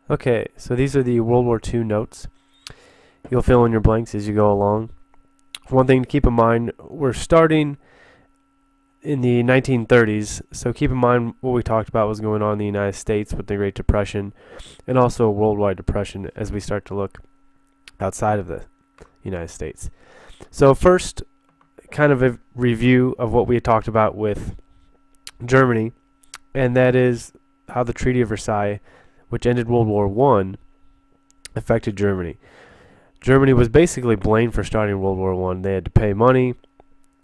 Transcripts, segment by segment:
Okay, so these are the World War II notes. You'll fill in your blanks as you go along. One thing to keep in mind, we're starting in the 1930s, so keep in mind what we talked about was going on in the United States with the Great Depression and also a worldwide depression as we start to look outside of the United States. So first, kind of a review of what we had talked about with Germany, and that is how the Treaty of Versailles, which ended World War I, affected Germany. Germany was basically blamed for starting World War I. They had to pay money,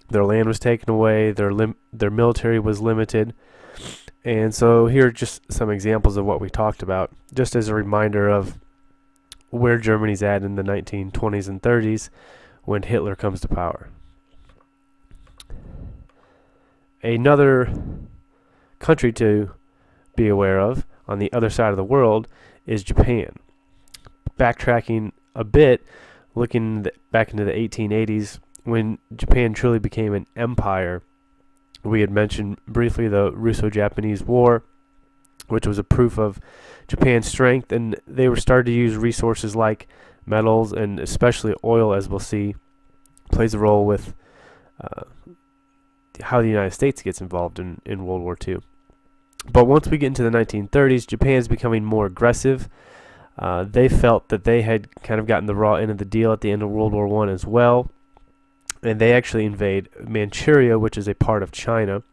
their land was taken away, their military was limited. And so here are just some examples of what we talked about, just as a reminder of where Germany's at in the 1920s and 30s when Hitler comes to power. Another country to be aware of on the other side of the world is Japan. Backtracking a bit, looking back into the 1880s, when Japan truly became an empire, we had mentioned briefly the Russo-Japanese War, which was a proof of Japan's strength, and they were started to use resources like metals and especially oil, as we'll see, plays a role with how the United States gets involved in World War II. But once we get into the 1930s, Japan is becoming more aggressive. They felt that they had kind of gotten the raw end of the deal at the end of World War I as well, and they actually invade Manchuria, which is a part of China.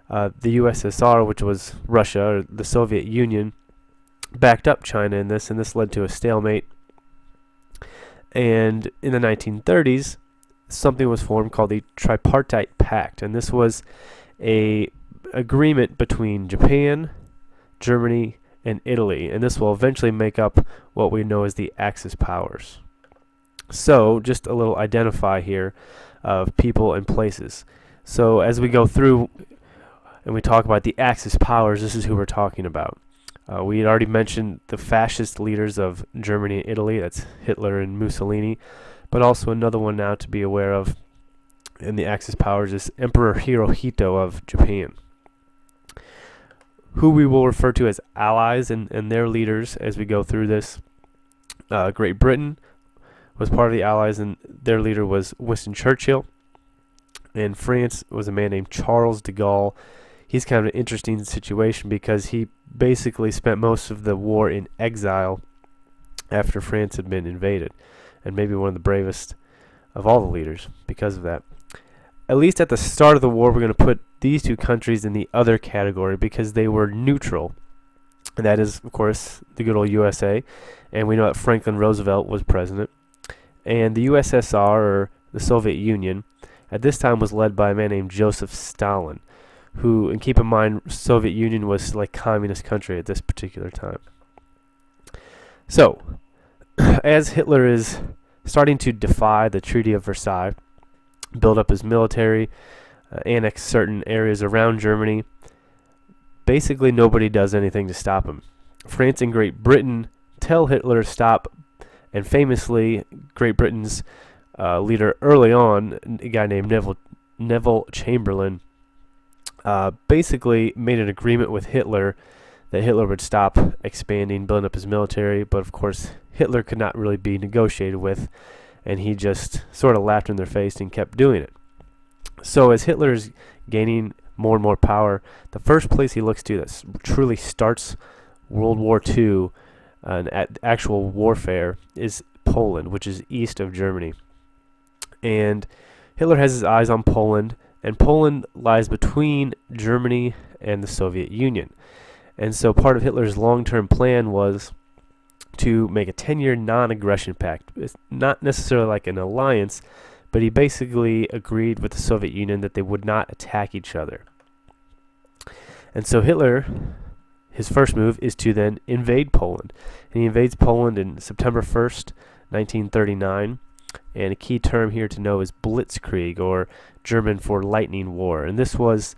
The USSR, which was Russia, or the Soviet Union, backed up China in this, and this led to a stalemate. And in the 1930s, something was formed called the Tripartite Pact, and this was a agreement between Japan, Germany, and Italy, and this will eventually make up what we know as the Axis powers. So, just a little identify here of people and places. So, as we go through and we talk about the Axis powers, this is who we're talking about. We had already mentioned the fascist leaders of Germany and Italy, that's Hitler and Mussolini, but also another one now to be aware of in the Axis powers is Emperor Hirohito of Japan, who we will refer to as allies and their leaders as we go through this. Great Britain was part of the allies, and their leader was Winston Churchill. And France was a man named Charles de Gaulle. He's kind of an interesting situation because he basically spent most of the war in exile after France had been invaded, and maybe one of the bravest of all the leaders because of that. At least at the start of the war, we're going to put these two countries in the other category because they were neutral. And that is, of course, the good old USA. And we know that Franklin Roosevelt was president. And the USSR, or the Soviet Union, at this time was led by a man named Joseph Stalin, who, and keep in mind, Soviet Union was like communist country at this particular time. So, as Hitler is starting to defy the Treaty of Versailles, build up his military, annex certain areas around Germany, basically nobody does anything to stop him. France and Great Britain tell Hitler to stop, and famously, Great Britain's leader early on, a guy named Neville Chamberlain, basically made an agreement with Hitler that Hitler would stop expanding, building up his military, but of course Hitler could not really be negotiated with, and he just sort of laughed in their face and kept doing it. So as Hitler is gaining more and more power, the first place he looks to that truly starts World War II and actual warfare is Poland, which is east of Germany. And Hitler has his eyes on Poland, and Poland lies between Germany and the Soviet Union. And so part of Hitler's long-term plan was to make a 10-year non-aggression pact. It's not necessarily like an alliance, but he basically agreed with the Soviet Union that they would not attack each other. And so Hitler, his first move is to then invade Poland. And he invades Poland in September 1st, 1939. And a key term here to know is Blitzkrieg, or German for lightning war. And this was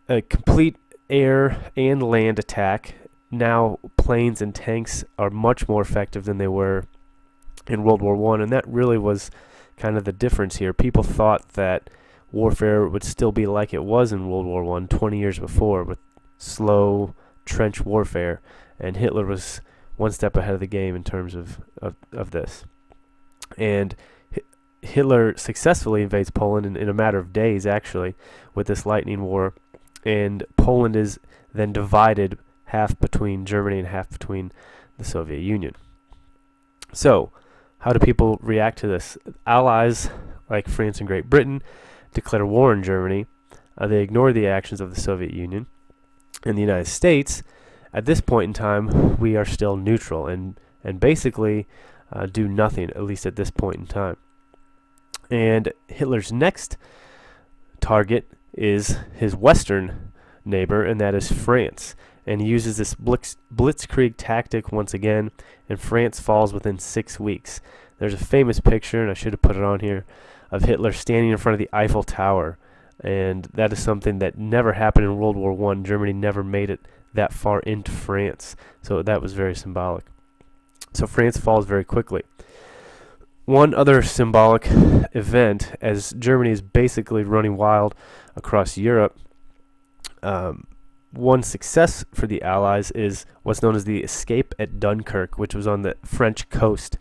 a complete air and land attack. Now planes and tanks are much more effective than they were in World War I, and that really was kind of the difference here. People thought that warfare would still be like it was in World War I 20 years before, with slow trench warfare, and Hitler was one step ahead of the game in terms of this. And Hitler successfully invades Poland in a matter of days, actually, with this lightning war. And Poland is then divided half between Germany and half between the Soviet Union. So, how do people react to this? Allies like France and Great Britain declare war on Germany. They ignore the actions of the Soviet Union. In the United States, at this point in time, we are still neutral and basically do nothing, at least at this point in time. And Hitler's next target is his western neighbor, and that is France. And he uses this blitzkrieg tactic once again, and France falls within 6 weeks. There's a famous picture, and I should have put it on here, of Hitler standing in front of the Eiffel Tower. And that is something that never happened in World War I. Germany never made it that far into France. So that was very symbolic. So France falls very quickly. One other symbolic event, as Germany is basically running wild across Europe, one success for the Allies is what's known as the escape at Dunkirk, which was on the French coast.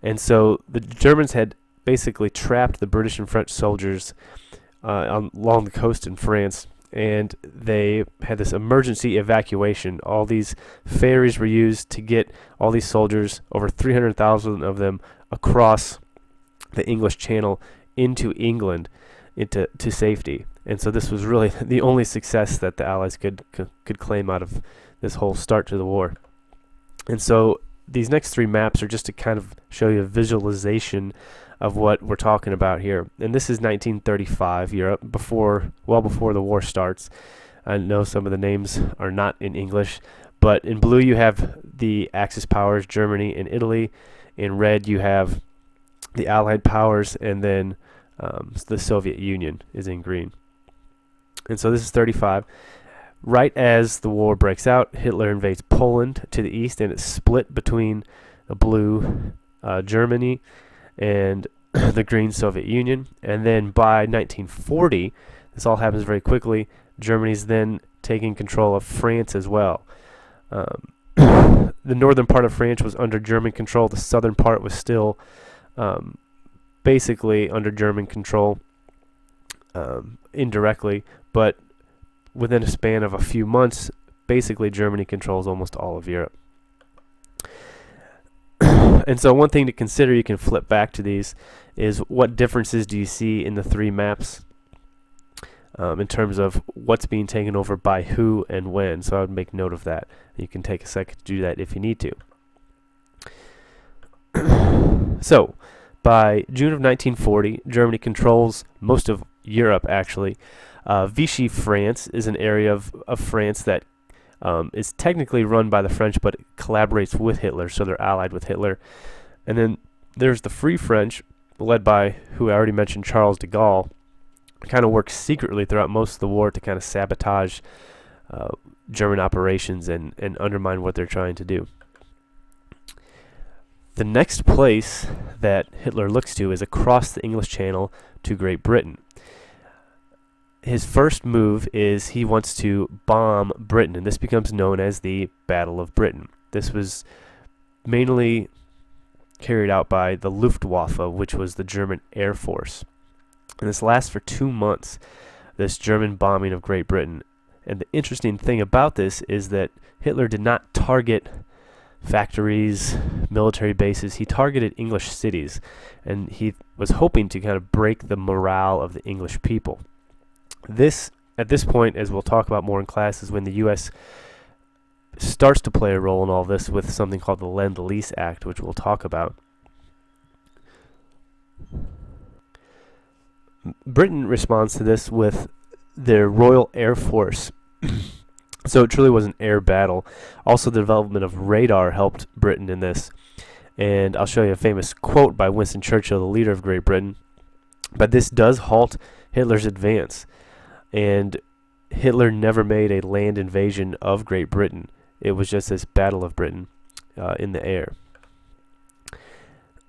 And so the Germans had basically trapped the British and French soldiers along the coast in France, and they had this emergency evacuation. All these ferries were used to get all these soldiers, over 300,000 of them, across the English Channel into England, into safety. And so this was really the only success that the Allies could claim out of this whole start to the war. And so these next three maps are just to kind of show you a visualization of what we're talking about here. And this is 1935 Europe, well before the war starts. I know some of the names are not in English, but in blue you have the Axis powers, Germany and Italy. In red you have the Allied powers, and then the Soviet Union is in green. And so this is 35. Right as the war breaks out, Hitler invades Poland to the east, and it's split between the blue Germany and the green Soviet Union. And then by 1940, this all happens very quickly, Germany's then taking control of France as well. The northern part of France was under German control. The southern part was still basically under German control indirectly, but within a span of a few months, basically Germany controls almost all of Europe. And so one thing to consider, you can flip back to these, is what differences do you see in the three maps in terms of what's being taken over by who and when. So I would make note of that. You can take a second to do that if you need to. So by June of 1940, Germany controls most of Europe, actually. Vichy France is an area of France that is technically run by the French, but it collaborates with Hitler, so they're allied with Hitler. And then there's the Free French, led by, who I already mentioned, Charles de Gaulle. Kind of works secretly throughout most of the war to kind of sabotage German operations and undermine what they're trying to do. The next place that Hitler looks to is across the English Channel to Great Britain. His first move is he wants to bomb Britain, and this becomes known as the Battle of Britain. This was mainly carried out by the Luftwaffe, which was the German Air Force. And this lasts for 2 months, this German bombing of Great Britain. And the interesting thing about this is that Hitler did not target factories, military bases. He targeted English cities, and he was hoping to kind of break the morale of the English people. This, at this point, as we'll talk about more in class, is when the U.S. starts to play a role in all this with something called the Lend-Lease Act, which we'll talk about. Britain responds to this with their Royal Air Force. So it truly was an air battle. Also, the development of radar helped Britain in this. And I'll show you a famous quote by Winston Churchill, the leader of Great Britain. But this does halt Hitler's advance. And Hitler never made a land invasion of Great Britain. It was just this Battle of Britain in the air.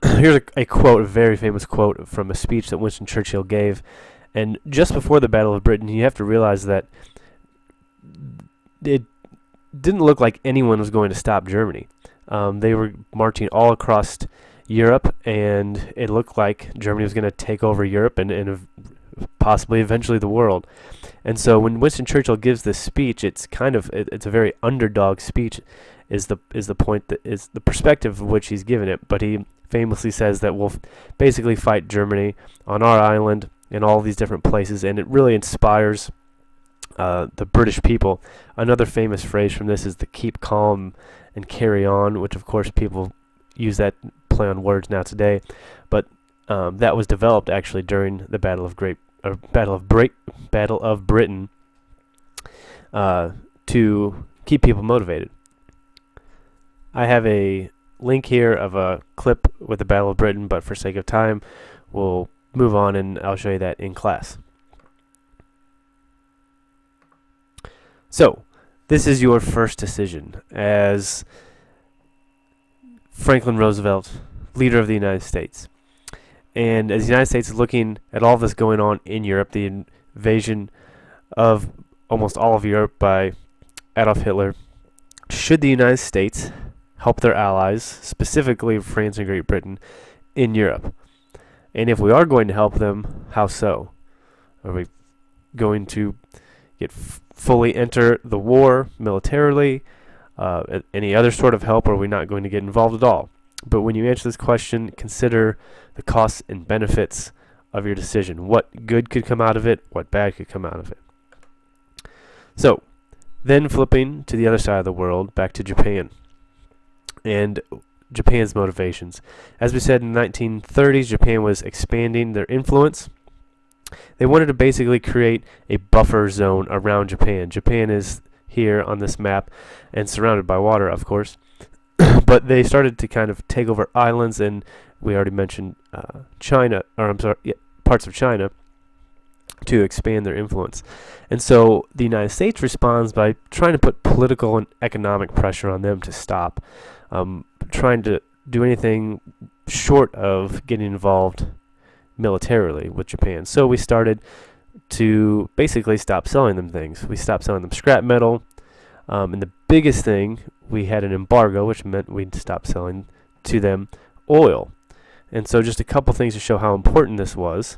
Here's a quote, a very famous quote from a speech that Winston Churchill gave. And just before the Battle of Britain, you have to realize that it didn't look like anyone was going to stop Germany. They were marching all across Europe, and it looked like Germany was going to take over Europe and possibly eventually the world. And so when Winston Churchill gives this speech, it's a very underdog speech, is the point, that is the perspective of which he's given it. But he famously says that we'll basically fight Germany on our island and all these different places, and it really inspires the British people. Another famous phrase from this is the "keep calm and carry on," which of course people use that play on words now today, but that was developed actually during the Battle of Britain to keep people motivated. I have a link here of a clip with the Battle of Britain, but for sake of time, we'll move on and I'll show you that in class. So, this is your first decision as Franklin Roosevelt, leader of the United States. And as the United States is looking at all this going on in Europe, the invasion of almost all of Europe by Adolf Hitler, should the United States help their allies, specifically France and Great Britain, in Europe? And if we are going to help them, how so? Are we going to fully enter the war militarily? Any other sort of help, or are we not going to get involved at all? But when you answer this question, consider the costs and benefits of your decision. What good could come out of it? What bad could come out of it? So, then flipping to the other side of the world, back to Japan and Japan's motivations. As we said, in the 1930s, Japan was expanding their influence. They wanted to basically create a buffer zone around Japan. Japan is here on this map and surrounded by water, of course. But they started to kind of take over islands, and we already mentioned parts of China, to expand their influence. And so the United States responds by trying to put political and economic pressure on them to stop, trying to do anything short of getting involved militarily with Japan. So we started to basically stop selling them things. We stopped selling them scrap metal, and the biggest thing, we had an embargo, which meant we'd stop selling to them oil. And so just a couple things to show how important this was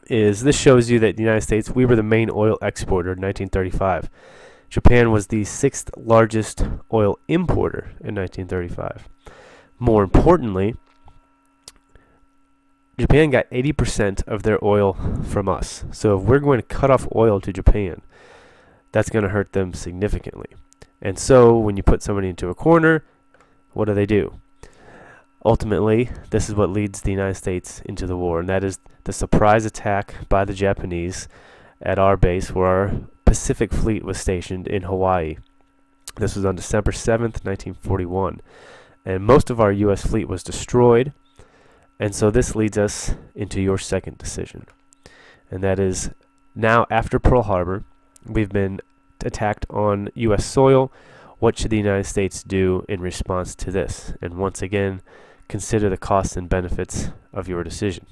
is this shows you that the United States, we were the main oil exporter in 1935. Japan was the 6th largest oil importer in 1935. More importantly, Japan got 80% of their oil from us. So if we're going to cut off oil to Japan, that's going to hurt them significantly. And so when you put somebody into a corner, what do? Ultimately, this is what leads the United States into the war, and that is the surprise attack by the Japanese at our base where our Pacific Fleet was stationed in Hawaii. This was on December 7th, 1941. And most of our U.S. fleet was destroyed, and so this leads us into your second decision. And that is, now after Pearl Harbor, we've been attacked on U.S. soil. What should the United States do in response to this? And once again, consider the costs and benefits of your decision.